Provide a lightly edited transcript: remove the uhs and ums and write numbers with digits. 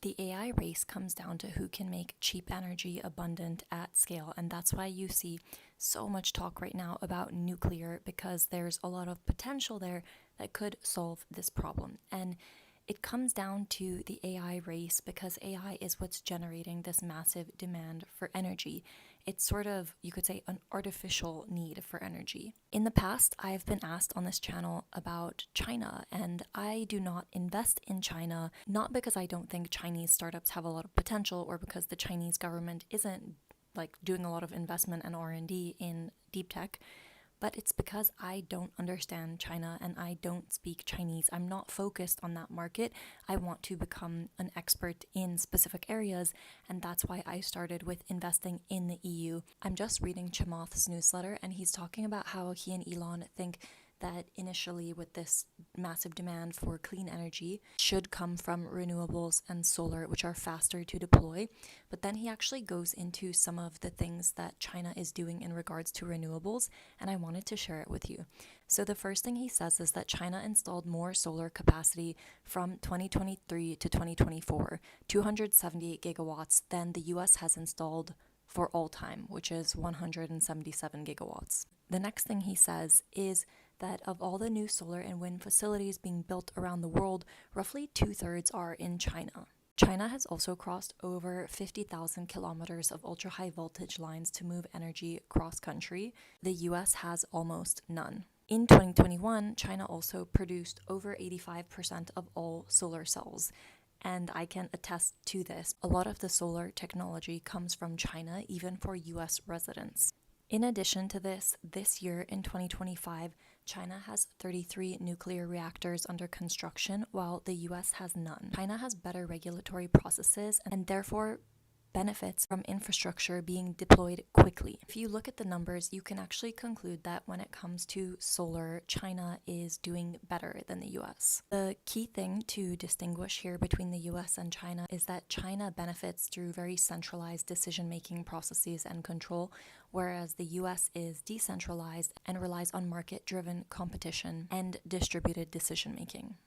The AI race comes down to who can make cheap energy abundant at scale, and that's why you see so much talk right now about nuclear, because there's a lot of potential there that could solve this problem. And it comes down to the AI race because AI is what's generating this massive demand for energy. It's sort of, you could say, an artificial need for energy. In the past, I've been asked on this channel about China, and I do not invest in China, not because I don't think Chinese startups have a lot of potential or because the Chinese government isn't like doing a lot of investment and R&D in deep tech, but it's because I don't understand China and I don't speak Chinese. I'm not focused on that market. I want to become an expert in specific areas, and that's why I started with investing in the EU. I'm just reading Chamath's newsletter, and he's talking about how he and Elon think that initially with this massive demand for clean energy should come from renewables and solar, which are faster to deploy. But then he actually goes into some of the things that China is doing in regards to renewables, and I wanted to share it with you. So the first thing he says is that China installed more solar capacity from 2023 to 2024, 278 gigawatts, than the US has installed for all time, which is 177 gigawatts. The next thing he says is that of all the new solar and wind facilities being built around the world, roughly 2/3 are in China. China has also crossed over 50,000 kilometers of ultra-high voltage lines to move energy cross-country. The US has almost none. In 2021, China also produced over 85% of all solar cells. And I can attest to this. A lot of the solar technology comes from China, even for US residents. In addition to this year in 2025, China has 33 nuclear reactors under construction, while the US has none. China has better regulatory processes and therefore benefits from infrastructure being deployed quickly. If you look at the numbers, you can actually conclude that when it comes to solar, China is doing better than the US. The key thing to distinguish here between the US and China is that China benefits through very centralized decision-making processes and control, whereas the US is decentralized and relies on market-driven competition and distributed decision-making.